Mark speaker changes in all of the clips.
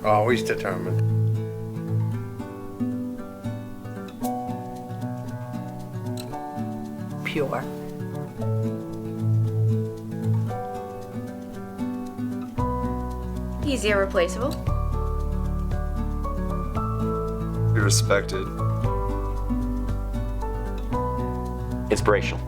Speaker 1: Always determined.
Speaker 2: Pure.
Speaker 3: He's irreplaceable.
Speaker 4: Be respected.
Speaker 5: Inspirational.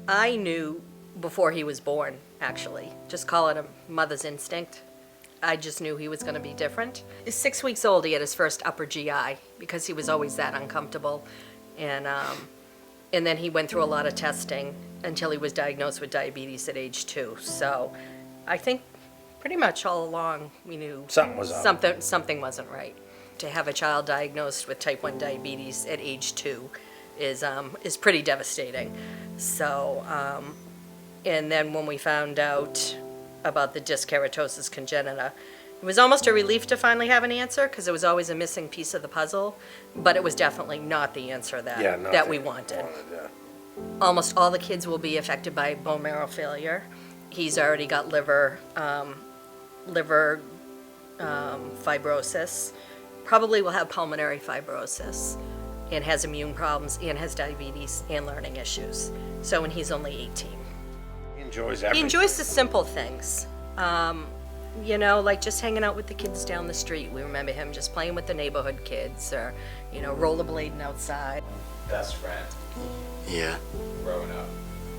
Speaker 2: I knew before he was born, actually. Just call it a mother's instinct. I just knew he was going to be different. He's 6 weeks old, he had his first upper GI because he was always that uncomfortable. And then he went through a lot of testing until he was diagnosed with diabetes at age 2. So I think pretty much all along we knew
Speaker 1: Something was up.
Speaker 2: something wasn't right. To have a child diagnosed with type 1 diabetes at age 2 is pretty devastating. So, and then when we found out about the Dyskeratosis Congenita, it was almost a relief to finally have an answer because it was always a missing piece of the puzzle, but it was definitely not the answer that we wanted.
Speaker 1: Yeah.
Speaker 2: Almost all the kids will be affected by bone marrow failure. He's already got liver fibrosis, probably will have pulmonary fibrosis, and has immune problems, and has diabetes and learning issues. So when he's only 18.
Speaker 1: He enjoys everything.
Speaker 2: He enjoys the simple things. You know, like just hanging out with the kids down the street. We remember him just playing with the neighborhood kids or, you know, rollerblading outside.
Speaker 6: Best friend
Speaker 5: Yeah.
Speaker 6: growing up.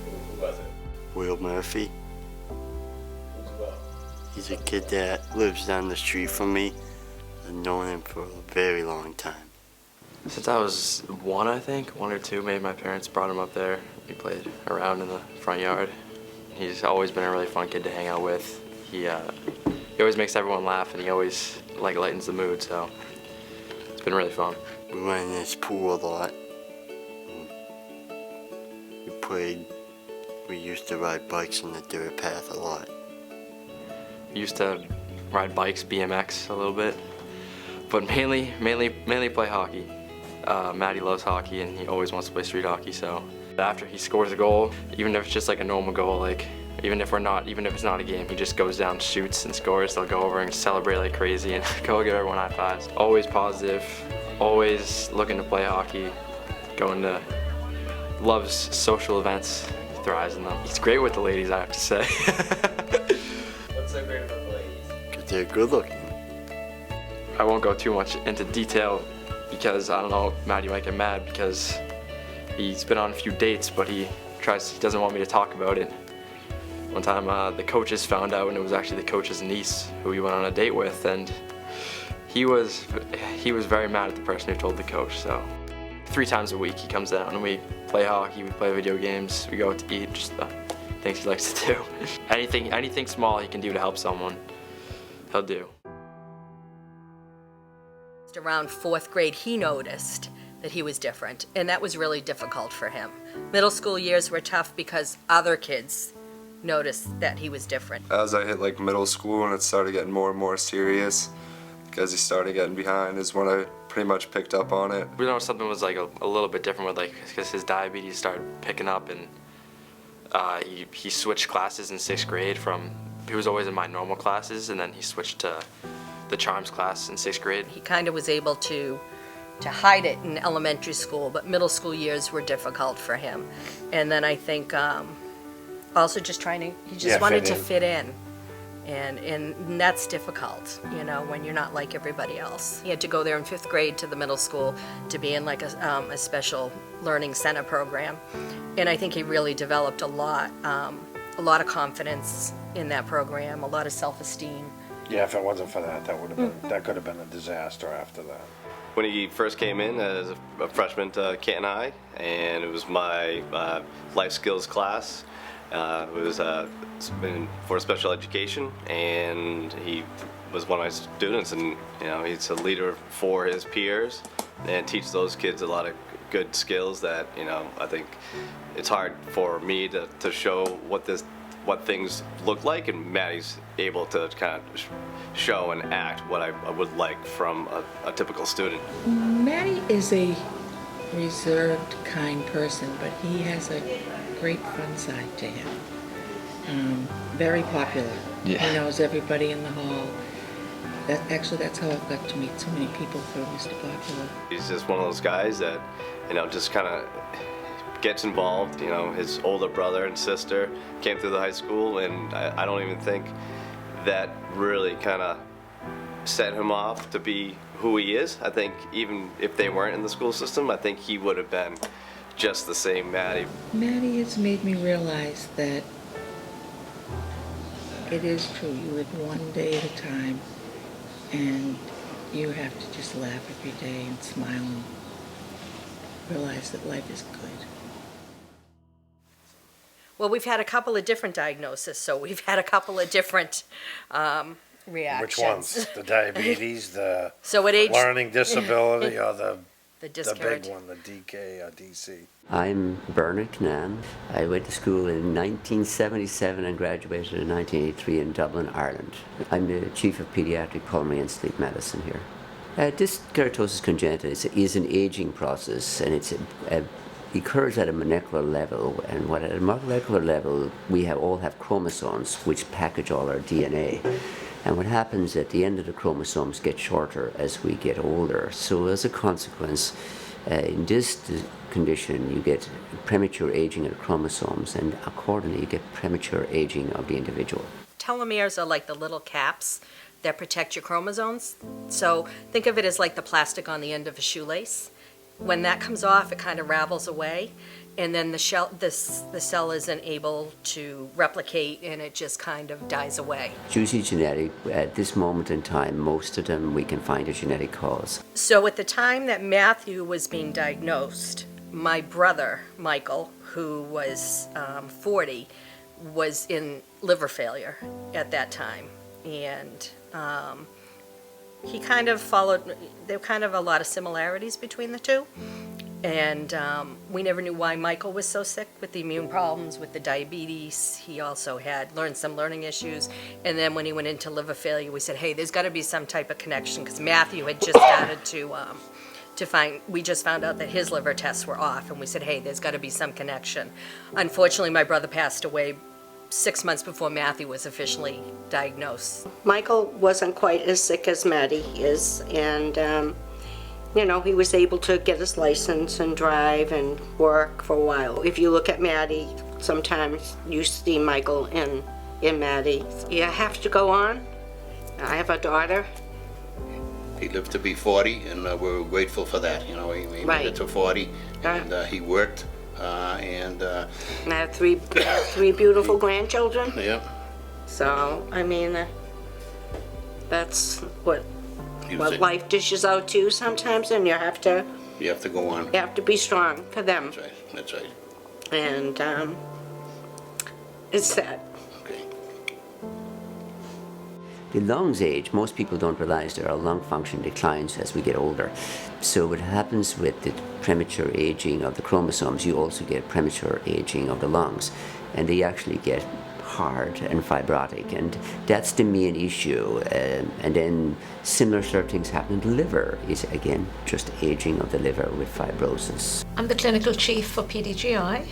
Speaker 6: Who was it?
Speaker 5: Will Murphy.
Speaker 6: Who's Will?
Speaker 5: He's a kid that lives down the street from me. I've known him for a very long time.
Speaker 7: Since I was 1, I think, 1 or 2, maybe my parents brought him up there. We played around in the front yard. He's always been a really fun kid to hang out with. He always makes everyone laugh, and he always lightens the mood. So it's been really fun.
Speaker 5: We went in this pool a lot. We played. We used to ride bikes on the dirt path a lot.
Speaker 7: We used to ride bikes, BMX a little bit, but mainly play hockey. Matty loves hockey, and he always wants to play street hockey. So after he scores a goal, even if it's just like a normal goal, like even if it's not a game, he just goes down, shoots, and scores. They'll go over and celebrate like crazy and go give everyone high fives. Always positive, always looking to play hockey, loves social events, thrives in them. He's great with the ladies, I have to say.
Speaker 6: What's so great about the ladies?
Speaker 5: 'Cause they're good looking.
Speaker 7: I won't go too much into detail because I don't know, Matty might get mad because he's been on a few dates, but he doesn't want me to talk about it. One time the coaches found out, and it was actually the coach's niece who he went on a date with, and he was very mad at the person who told the coach. So 3 times a week he comes down and we play hockey, we play video games, we go out to eat, just the things he likes to do. Anything small he can do to help someone, he'll do.
Speaker 2: Around 4th grade, he noticed that he was different, and that was really difficult for him. Middle school years were tough because other kids noticed that he was different.
Speaker 4: As I hit like middle school and it started getting more and more serious, because he started getting behind, is when I pretty much picked up on it.
Speaker 7: We know something was like a little bit different with because his diabetes started picking up, and he switched classes in 6th grade he was always in my normal classes, and then he switched to the charms class in 6th grade.
Speaker 2: He kind of was able to hide it in elementary school, but middle school years were difficult for him. And then I think also just he just
Speaker 1: Yeah,
Speaker 2: wanted
Speaker 1: fit
Speaker 2: to
Speaker 1: in.
Speaker 2: fit in. And that's difficult, when you're not like everybody else. He had to go there in 5th grade to the middle school to be in like a special learning center program. And I think he really developed a lot of confidence in that program, a lot of self-esteem.
Speaker 1: Yeah, if it wasn't for that, that could have been a disaster after that.
Speaker 3: When he first came in as a freshman to Canton High, and it was my life skills class. It was for special education, and he was one of my students, and he's a leader for his peers and teach those kids a lot of good skills that I think it's hard for me to show what things look like, and Matty's able to kind of show and act what I would like from a typical student.
Speaker 8: Matty is a reserved, kind person, but he has a great fun side to him. Very popular.
Speaker 7: Yeah.
Speaker 8: He knows everybody in the hall. That's how I've got to meet so many people through Mr. Popular.
Speaker 3: He's just one of those guys that just kind of gets involved. His older brother and sister came through the high school, and I don't even think that really kind of set him off to be who he is. I think even if they weren't in the school system, I think he would have been just the same Matty.
Speaker 8: Matty has made me realize that it is true. You live one day at a time, and you have to just laugh every day and smile and realize that life is good.
Speaker 2: Well, we've had a couple of different diagnoses, so we've had a couple of different reactions.
Speaker 1: Which ones? The diabetes, the
Speaker 2: So at age
Speaker 1: learning disability, or the
Speaker 2: the
Speaker 1: big
Speaker 2: Dyskeratosis.
Speaker 1: one, the DK or DC?
Speaker 9: I'm Bernard Cannon. I went to school in 1977 and graduated in 1983 in Dublin, Ireland. I'm the Chief of Pediatric Pulmonary and Sleep Medicine here. Dyskeratosis congenita is an aging process, and it occurs at a molecular level. And at a molecular level, we all have chromosomes which package all our DNA. And what happens at the end of the chromosomes get shorter as we get older. So as a consequence, in this condition, you get premature aging of the chromosomes, and accordingly, you get premature aging of the individual.
Speaker 2: Telomeres are like the little caps that protect your chromosomes. So think of it as like the plastic on the end of a shoelace. When that comes off, it kind of ravels away, and then the cell isn't able to replicate, and it just kind of dies away.
Speaker 9: It's usually genetic. At this moment in time, most of them we can find a genetic cause.
Speaker 2: So at the time that Matthew was being diagnosed, my brother, Michael, who was 40, was in liver failure at that time. And he kind of followed, there were kind of a lot of similarities between the two. And we never knew why Michael was so sick with the immune problems, with the diabetes. He also had learned some learning issues. And then when he went into liver failure, we said, hey, there's got to be some type of connection, because Matthew had just started we just found out that his liver tests were off. And we said, hey, there's got to be some connection. Unfortunately, my brother passed away 6 months before Matthew was officially diagnosed.
Speaker 10: Michael wasn't quite as sick as Matty is, and he was able to get his license and drive and work for a while. If you look at Matty, sometimes you see Michael in Matty. You have to go on. I have a daughter.
Speaker 11: He lived to be 40, and we're grateful for that. He made
Speaker 10: Right.
Speaker 11: it to 40, and he worked, and
Speaker 10: And I have three beautiful grandchildren.
Speaker 11: yeah,
Speaker 10: So, that's what
Speaker 11: he was
Speaker 10: life dishes out to you sometimes, and you have to
Speaker 11: go on.
Speaker 10: be strong for them.
Speaker 11: That's right.
Speaker 10: And it's sad.
Speaker 11: Okay.
Speaker 9: The lungs age, most people don't realize there are lung function declines as we get older. So what happens with the premature aging of the chromosomes, you also get premature aging of the lungs, and they actually get hard and fibrotic, and that's the main issue. And then similar sort of things happen in the liver, is again just aging of the liver with fibrosis.
Speaker 12: I'm the clinical chief for PDGI,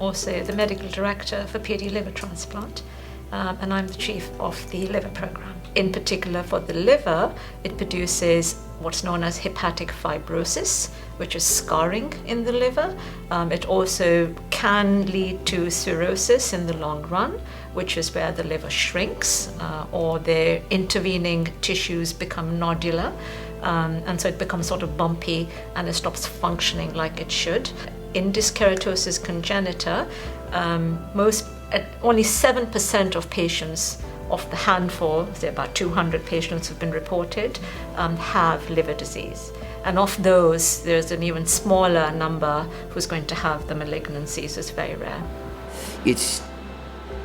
Speaker 12: also the medical director for PD liver transplant, and I'm the chief of the liver program. In particular for the liver, it produces what's known as hepatic fibrosis, which is scarring in the liver. It also can lead to cirrhosis in the long run, which is where the liver shrinks or the intervening tissues become nodular. And so it becomes sort of bumpy and it stops functioning like it should. In Dyskeratosis congenita, only 7% of patients of the handful, say about 200 patients have been reported, have liver disease. And of those, there's an even smaller number who's going to have the malignancies. It's very rare.
Speaker 9: It's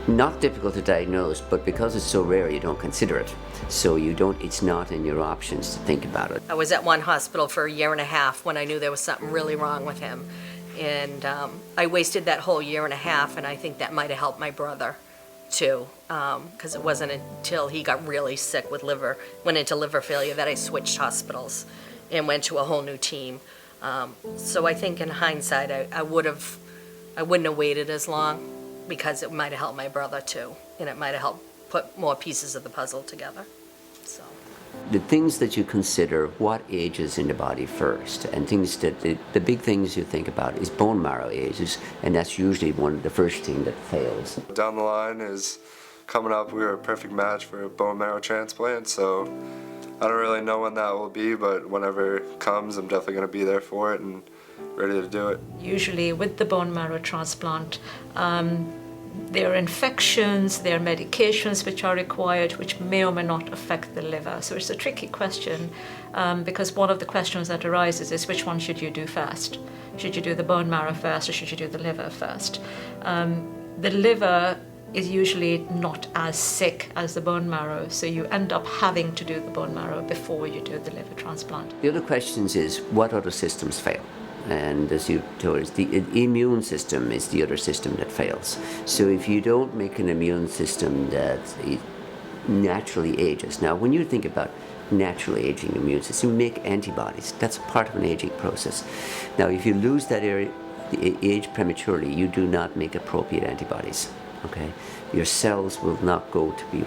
Speaker 9: not difficult to diagnose, but because it's so rare, you don't consider it. So it's not in your options to think about it.
Speaker 2: I was at one hospital for a year and a half when I knew there was something really wrong with him. And I wasted that whole year and a half, and I think that might have helped my brother too, because it wasn't until he got really sick with went into liver failure, that I switched hospitals and went to a whole new team. So I think in hindsight, I wouldn't have waited as long, because it might have helped my brother too, and it might have helped put more pieces of the puzzle together. So
Speaker 9: the things that you consider, what ages in the body first, and things that the big things you think about is bone marrow ages, and that's usually the first thing that fails.
Speaker 4: Down the line is coming up. We were a perfect match for a bone marrow transplant, so I don't really know when that will be, but whenever it comes, I'm definitely going to be there for it and ready to do it.
Speaker 12: Usually with the bone marrow transplant, there are infections, there are medications which are required, which may or may not affect the liver. So it's a tricky question, because one of the questions that arises is, which one should you do first? Should you do the bone marrow first, or should you do the liver first? The liver is usually not as sick as the bone marrow, so you end up having to do the bone marrow before you do the liver transplant.
Speaker 9: The other questions is, what other systems fail? And as you told us, the immune system is the other system that fails. So if you don't make an immune system that naturally ages, now when you think about naturally aging immune system, you make antibodies. That's part of an aging process. Now if you lose that area, age prematurely, you do not make appropriate antibodies. Okay, your cells will not go to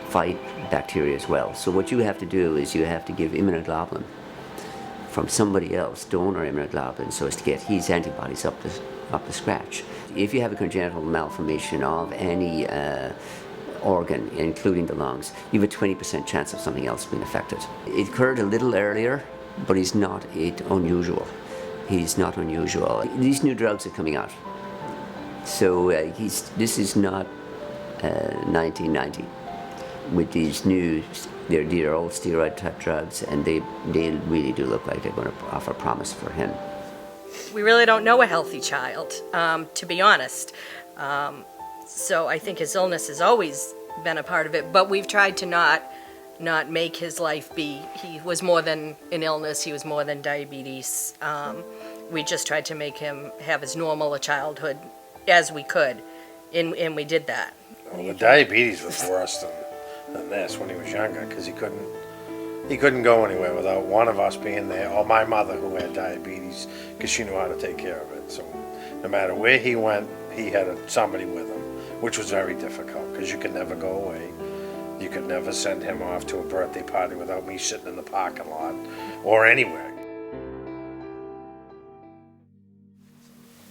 Speaker 9: fight bacteria as well. So what you have to do is you have to give immunoglobulin from somebody else, donor immunoglobulin, so as to get his antibodies up to scratch. If you have a congenital malformation of any organ, including the lungs, you have a 20% chance of something else being affected. It occurred a little earlier, but it's not unusual. He's not unusual. These new drugs are coming out. So this is not 1990 with these new, they're old steroid type drugs, and they really do look like they're going to offer promise for him.
Speaker 2: we really don't know a healthy child, to be honest. So I think his illness has always been a part of it, but we've tried to not make his life be, he was more than an illness, he was more than diabetes. We just tried to make him have as normal a childhood as we could, and we did that.
Speaker 1: Well, the diabetes was worse than this when he was younger, because he couldn't go anywhere without one of us being there, or my mother, who had diabetes, because she knew how to take care of it. So no matter where he went, he had somebody with him, which was very difficult, because you could never go away. You could never send him off to a birthday party without me sitting in the parking lot or anywhere.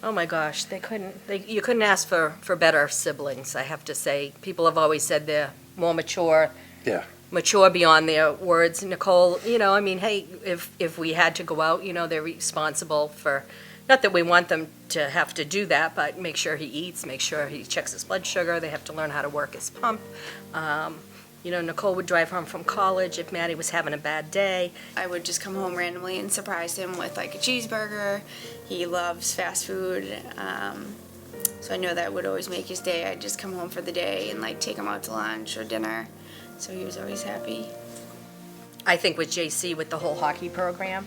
Speaker 2: Oh my gosh, you couldn't ask for better siblings, I have to say. People have always said they're more mature.
Speaker 1: Yeah.
Speaker 2: Mature beyond their words. Nicole, hey, if we had to go out, they're responsible for, not that we want them to have to do that, but make sure he eats, make sure he checks his blood sugar. They have to learn how to work his pump. Nicole would drive home from college if Matty was having a bad day.
Speaker 13: I would just come home randomly and surprise him with like a cheeseburger. He loves fast food, so I know that would always make his day. I'd just come home for the day and like take him out to lunch or dinner, so he was always happy.
Speaker 2: I think with JC, with the whole hockey program,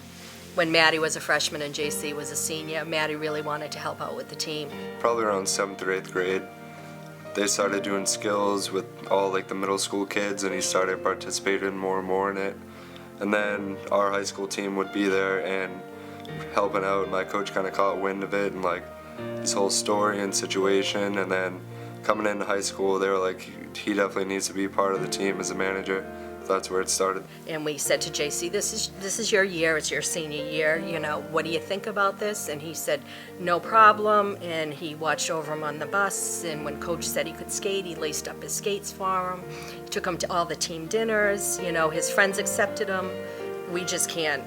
Speaker 2: when Matty was a freshman and JC was a senior, Matty really wanted to help out with the team.
Speaker 4: Probably around 7th or 8th grade. They started doing skills with all like the middle school kids, and he started participating more and more in it. And then our high school team would be there and helping out, and my coach kind of caught wind of it and like his whole story and situation. And then coming into high school, they were like, he definitely needs to be part of the team as a manager. that's where it started.
Speaker 2: And we said to JC, this is your year, it's your senior year, you know, what do you think about this? And he said, no problem, and he watched over him on the bus, and when coach said he could skate, he laced up his skates for him, took him to all the team dinners, you know, his friends accepted him. We just can't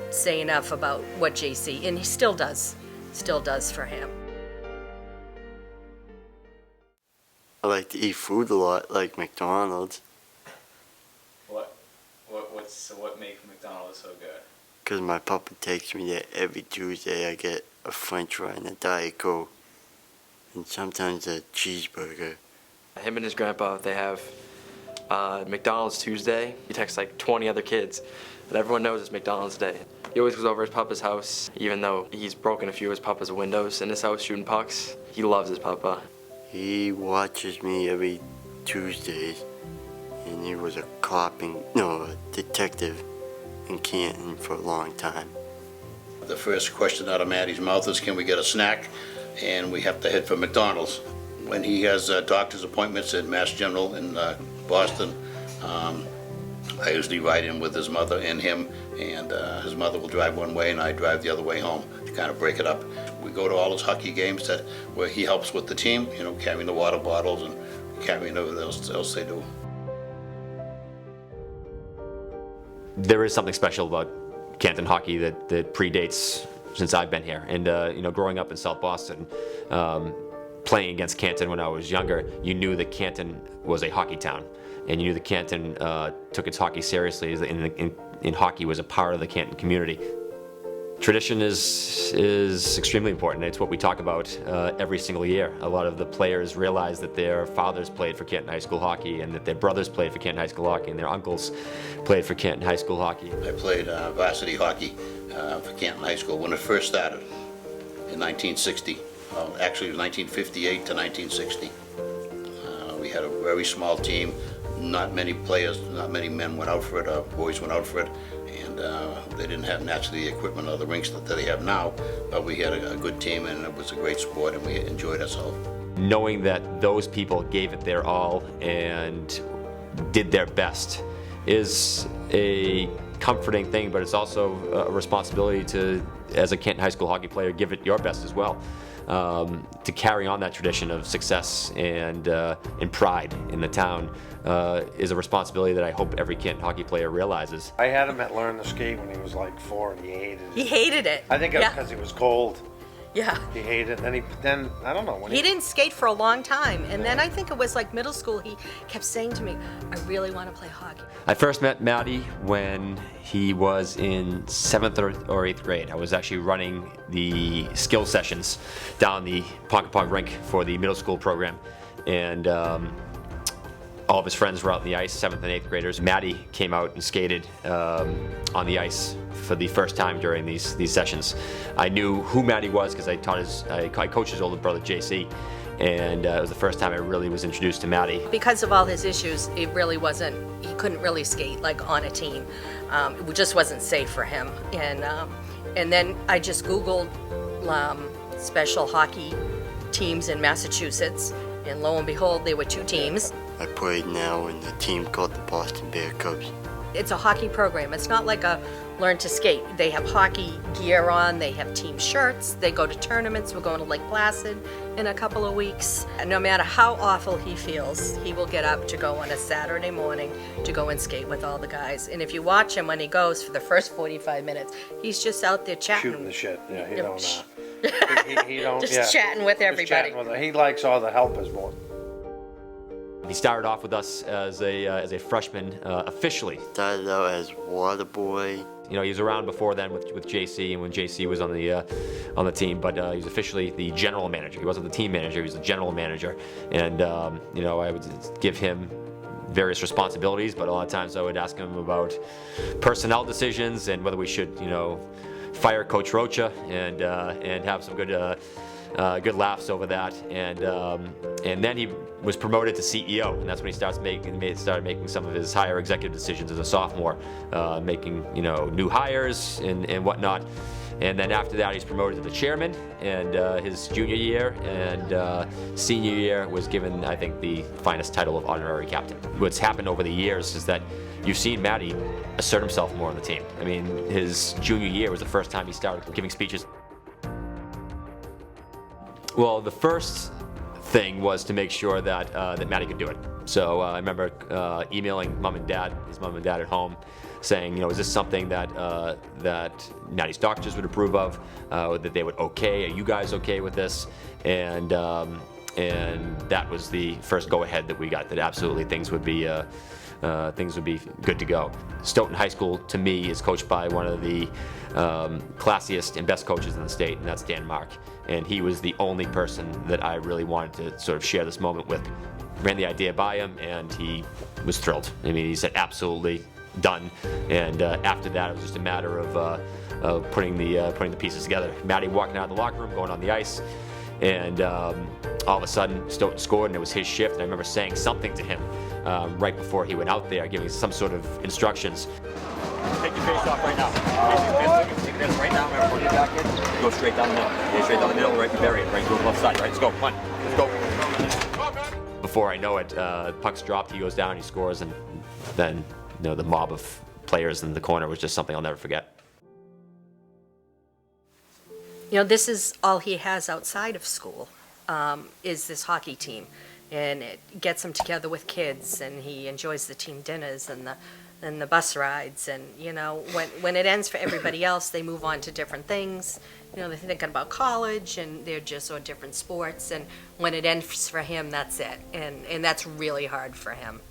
Speaker 2: say enough about what JC, and he still does for him.
Speaker 5: I like to eat food a lot, like McDonald's.
Speaker 6: What makes McDonald's so good?
Speaker 5: Because my papa takes me there every Tuesday. I get a French fry and a Diet Coke, and sometimes a cheeseburger.
Speaker 7: Him and his grandpa, they have McDonald's Tuesday. He texts like 20 other kids, and everyone knows it's McDonald's Day. He always goes over his papa's house, even though he's broken a few of his papa's windows in his house shooting pucks. He loves his papa.
Speaker 5: He watches me every Tuesdays, and he was a detective in Canton for a long time.
Speaker 11: The first question out of Matty's mouth is, can we get a snack? And we have to head for McDonald's. When he has doctor's appointments at Mass General in Boston, I usually ride in with his mother and him, and his mother will drive one way and I drive the other way home to kind of break it up. We go to all his hockey games where he helps with the team, you know, carrying the water bottles and carrying everything else they do.
Speaker 14: There is something special about Canton hockey that predates since I've been here. And you know, growing up in South Boston, playing against Canton when I was younger, you knew that Canton was a hockey town, and you knew that Canton took its hockey seriously, in hockey was a part of the Canton community. Tradition is extremely important. It's what we talk about every single year. A lot of the players realize that their fathers played for Canton High School hockey, and that their brothers played for Canton High School hockey, and their uncles played for Canton High School hockey.
Speaker 11: I played varsity hockey for Canton High School when it first started in 1960. Actually, it was 1958 to 1960. We had a very small team. Not many players, not many men went out for it, boys went out for it, and they didn't have naturally the equipment or the rinks that they have now, but we had a good team and it was a great sport and we enjoyed ourselves.
Speaker 14: Knowing that those people gave it their all and did their best is a comforting thing, but it's also a responsibility to, as a Canton High School hockey player, give it your best as well. To carry on that tradition of success and pride in the town is a responsibility that I hope every Canton hockey player realizes.
Speaker 1: I had him at Learn to Skate when he was like 4 and he hated it.
Speaker 2: He hated it.
Speaker 1: I think it was because it was cold.
Speaker 2: Yeah.
Speaker 1: He hated it. Then I don't know.
Speaker 2: He didn't skate for a long time. And then I think it was like middle school, he kept saying to me, I really want to play hockey.
Speaker 14: I first met Matty when he was in 7th or 8th grade. I was actually running the skill sessions down the Ponkapog rink for the middle school program. And all of his friends were out on the ice, 7th and 8th graders. Matty came out and skated on the ice for the first time during these sessions. I knew who Matty was because I coached his older brother JC, and it was the first time I really was introduced to Matty.
Speaker 2: Because of all his issues, he couldn't really skate like on a team. It just wasn't safe for him. And then I just Googled special hockey teams in Massachusetts, and lo and behold, there were 2 teams.
Speaker 5: I played now in the team called the Boston Bear Cubs.
Speaker 2: It's a hockey program. It's not like a Learn to Skate. They have hockey gear on, they have team shirts, they go to tournaments. We're going to Lake Placid in a couple of weeks. And no matter how awful he feels, he will get up to go on a Saturday morning to go and skate with all the guys. And if you watch him when he goes for the first 45 minutes, he's just out there chatting.
Speaker 1: Shooting the shit. Yeah, he don't. He don't.
Speaker 2: Just chatting with everybody.
Speaker 1: Just chatting with he likes all the helpers more.
Speaker 14: He started off with us as a freshman officially.
Speaker 5: Started out as water boy.
Speaker 14: You know, he was around before then with JC, and when JC was on the team, but he was officially the general manager. He wasn't the team manager; he was the general manager. And you know, I would give him various responsibilities, but a lot of times I would ask him about personnel decisions and whether we should, you know, fire Coach Rocha and have some good laughs over that. And then he was promoted to CEO, and that's when he started making some of his higher executive decisions as a sophomore, making, you know, new hires and whatnot. And then after that, he's promoted to the chairman, and his junior year and senior year was given, I think, the finest title of honorary captain. What's happened over the years is that you've seen Matty assert himself more on the team. I mean, his junior year was the first time he started giving speeches. Well, the first thing was to make sure that that Matty could do it. So I remember emailing his mom and dad at home, saying, is this something that that Matty's doctors would approve of, that they would okay? Are you guys okay with this? And that was the first go-ahead that we got, that absolutely things would be good to go. Stoughton High School, to me, is coached by one of the classiest and best coaches in the state, and that's Dan Mark. And he was the only person that I really wanted to sort of share this moment with. Ran the idea by him, and he was thrilled. I mean, he said, absolutely, done. And after that, it was just a matter of putting the pieces together. Matty walking out of the locker room, going on the ice, and all of a sudden, Stoughton scored, and it was his shift. And I remember saying something to him right before he went out there, giving some sort of instructions.
Speaker 15: Take your face off right now. Take your face right now. Remember, put it back in. Go straight down the middle. Go straight down the middle, right? You bury it. Right to the left side. Right. Let's go. Come on. Let's go.
Speaker 14: Before I know it, puck's dropped. He goes down. He scores, and then the mob of players in the corner was just something I'll never forget.
Speaker 2: This is all he has outside of school, is this hockey team. And it gets him together with kids, and he enjoys the team dinners and the bus rides. And, when it ends for everybody else, they move on to different things. They're thinking about college, and they're just on different sports. And when it ends for him, that's it. And that's really hard for him.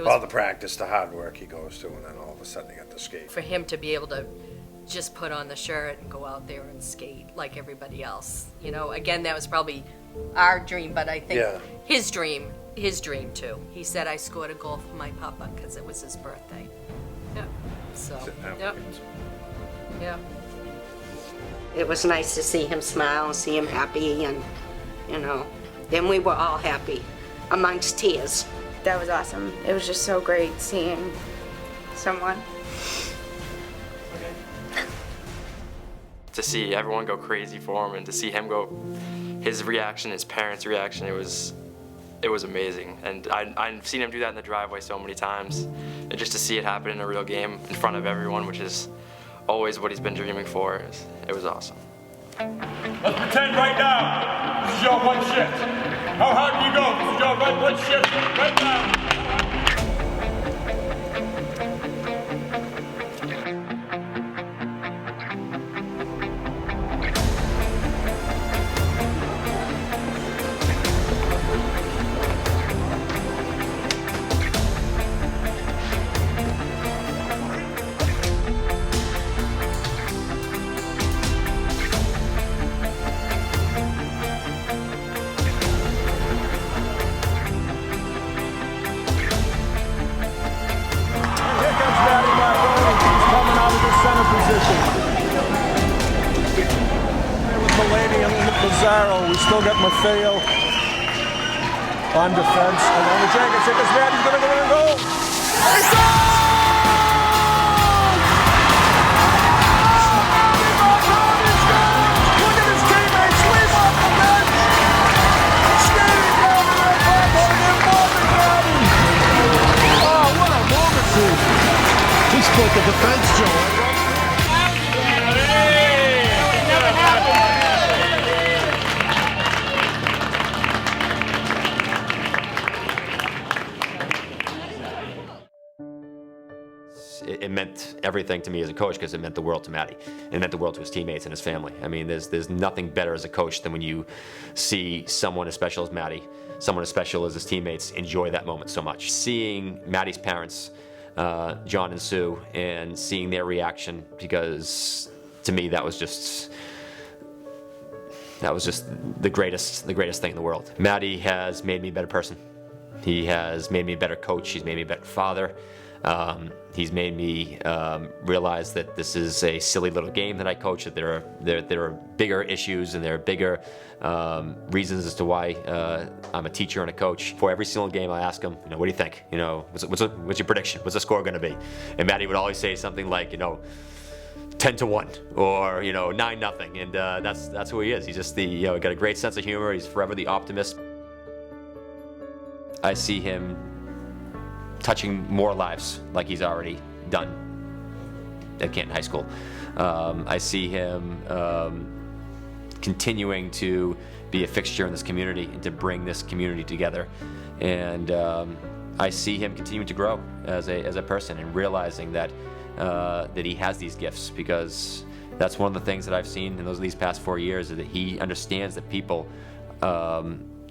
Speaker 1: All the practice, the hard work he goes to, and then all of a sudden he got to skate.
Speaker 2: For him to be able to just put on the shirt and go out there and skate like everybody else. Again, that was probably our dream, but I think his dream too. He said, I scored a goal for my papa because it was his birthday. Yeah. So, yeah.
Speaker 10: It was nice to see him smile and see him happy, and then we were all happy amongst tears.
Speaker 13: That was awesome. It was just so great seeing someone.
Speaker 7: To see everyone go crazy for him, and to see him go, his reaction, his parents' reaction, it was amazing. And I've seen him do that in the driveway so many times, and just to see it happen in a real game in front of everyone, which is always what he's been dreaming for, it was awesome.
Speaker 15: Let's pretend right now this is your one shift. How hard do you go? This is your one shift right now.
Speaker 16: We still got Maffeo on defense. And then the Jenkins hit this man. He's going to go in and goal. It's Look at his teammates leave off the bench. Skating down the red line, holding him more than ready. Oh, what a moment, dude. He split the defense, Joe.
Speaker 14: It meant everything to me as a coach because it meant the world to Matty. It meant the world to his teammates and his family. I mean, there's nothing better as a coach than when you see someone as special as Matty, someone as special as his teammates, enjoy that moment so much. Seeing Matty's parents, John and Sue, and seeing their reaction, because to me that was just the greatest thing in the world. Matty has made me a better person. He has made me a better coach. He's made me a better father. He's made me realize that this is a silly little game that I coach, that there are bigger issues and there are bigger reasons as to why I'm a teacher and a coach. For every single game I ask him, what do you think? What's your prediction? What's the score going to be? And Matty would always say something like, 10-1 or 9-0, and that's who he is. He's just got a great sense of humor. He's forever the optimist. I see him touching more lives like he's already done at Canton High School. I see him continuing to be a fixture in this community and to bring this community together. And I see him continuing to grow as a person and realizing that he has these gifts, because that's one of the things that I've seen in these past 4 years, is that he understands that people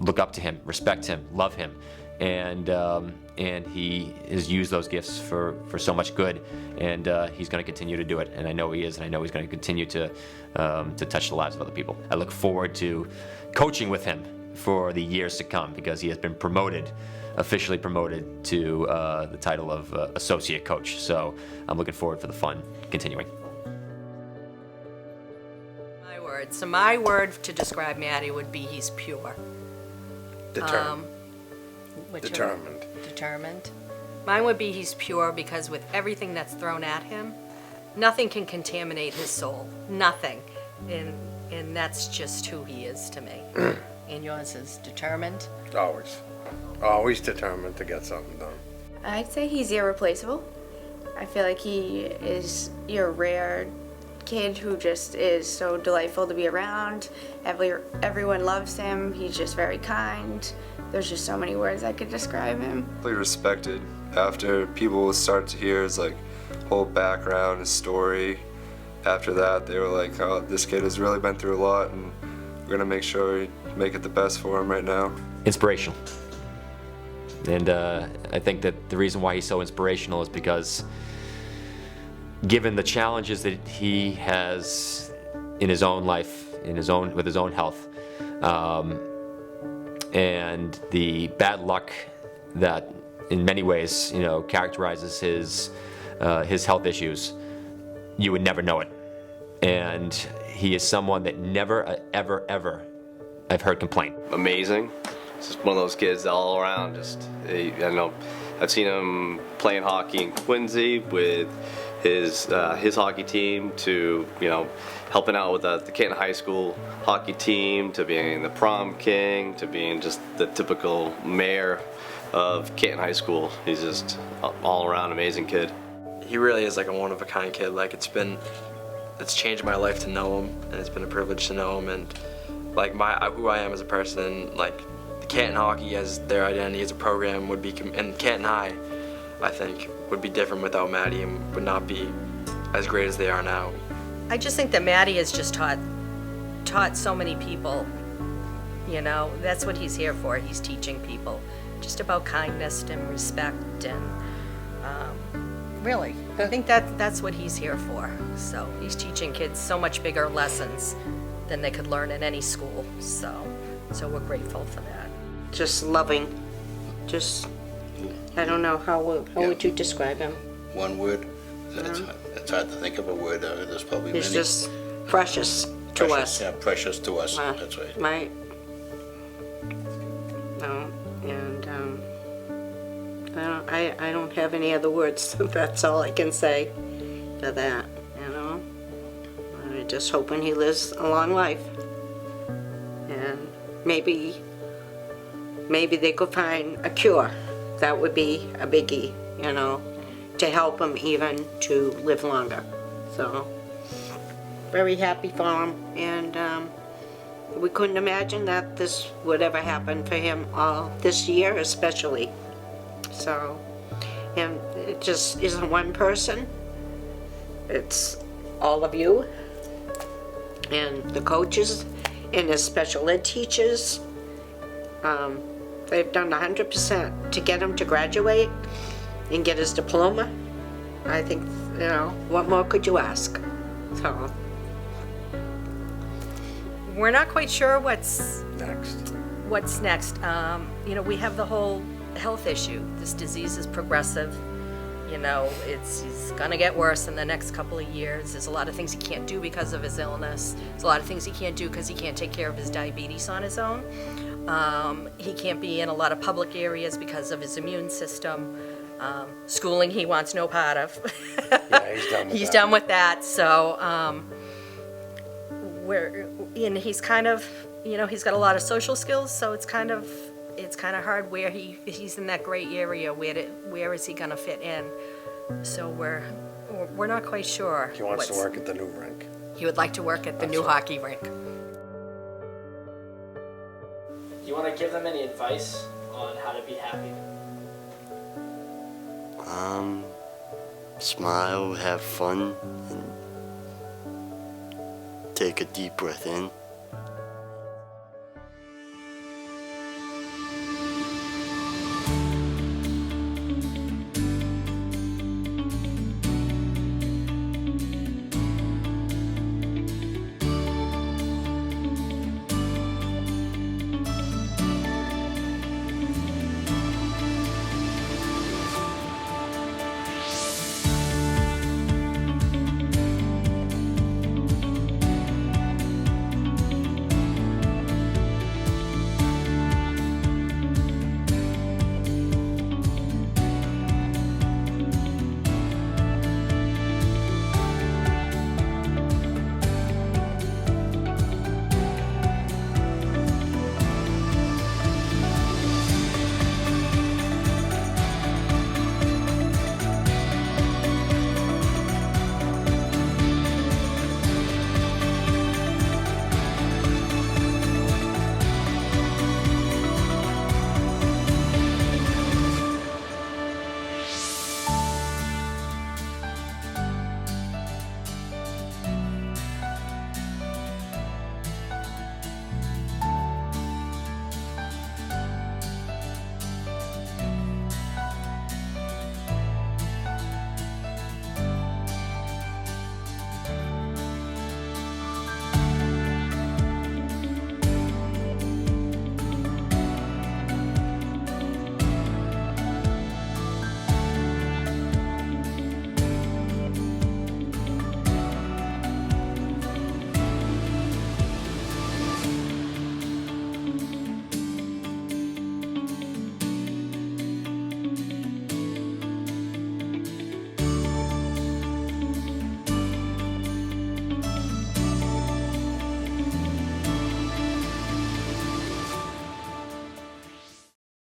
Speaker 14: look up to him, respect him, love him, and he has used those gifts for so much good, and he's going to continue to do it, and I know he is, and I know he's going to continue to touch the lives of other people. I look forward to coaching with him for the years to come, because he has been officially promoted to the title of associate coach. So I'm looking forward for the fun continuing.
Speaker 2: So my word to describe Matty would be he's pure.
Speaker 1: Determined.
Speaker 2: Determined. Determined. Mine would be he's pure, because with everything that's thrown at him, nothing can contaminate his soul. Nothing. And that's just who he is to me. And yours is determined?
Speaker 1: Always determined to get something done.
Speaker 13: I'd say he's irreplaceable. I feel like he is your rare kid who just is so delightful to be around. Everyone loves him. He's just very kind. There's just so many words I could describe him.
Speaker 4: Really respected. After people start to hear his whole background, his story, after that they were like, oh, this kid has really been through a lot, and we're gonna make sure we make it the best for him right now.
Speaker 14: Inspirational. And I think that the reason why he's so inspirational is because, given the challenges that he has in his own life, with his own health, and the bad luck that in many ways characterizes his health issues, you would never know it. And he is someone that never, ever I've heard complain.
Speaker 3: Amazing. Just one of those kids all around. I know I've seen him playing hockey in Quincy with his hockey team, to helping out with the Canton High School hockey team, to being the prom king, to being just the typical mayor of Canton High School. He's just all around amazing kid.
Speaker 7: He really is like a one-of-a-kind kid. It's changed my life to know him, and it's been a privilege to know him, and who I am as a person. The Canton Hockey as their identity as a program would be, and Canton High, I think, would be different without Matty, and would not be as great as they are now.
Speaker 2: I just think that Matty has just taught so many people. That's what he's here for. He's teaching people just about kindness and respect, and really, I think that's what he's here for. So he's teaching kids so much bigger lessons than they could learn in any school. So we're grateful for that.
Speaker 10: Just loving. I don't know, how would you describe him?
Speaker 11: One word? It's hard to think of a word. There's probably many.
Speaker 10: He's just precious to us.
Speaker 11: Yeah, precious to us. That's right.
Speaker 10: Right. No, and I don't have any other words. That's all I can say to that. I'm just hoping he lives a long life, and maybe they could find a cure. That would be a biggie, to help him even to live longer. So, very happy for him, and we couldn't imagine that this would ever happen for him all this year, especially. So, and it just isn't one person. It's all of you, and the coaches, and the special ed teachers. They've done 100% to get him to graduate and get his diploma. I think, what more could you ask? So.
Speaker 2: We're not quite sure what's
Speaker 1: next.
Speaker 2: We have the whole health issue. This disease is progressive. He's gonna get worse in the next couple of years. There's a lot of things he can't do because of his illness. There's a lot of things he can't do because he can't take care of his diabetes on his own. He can't be in a lot of public areas because of his immune system. Schooling he wants no part of.
Speaker 1: Yeah, he's done with
Speaker 2: He's
Speaker 1: that.
Speaker 2: done with that, so he's kind of, he's got a lot of social skills, so it's kind of hard where he's in that gray area. Where is he gonna fit in? So we're not quite sure.
Speaker 1: He wants to work at the new rink.
Speaker 2: He would like to work at the new hockey rink.
Speaker 6: Do you want to give them any advice on how to be happy?
Speaker 5: Smile, have fun, and take a deep breath in.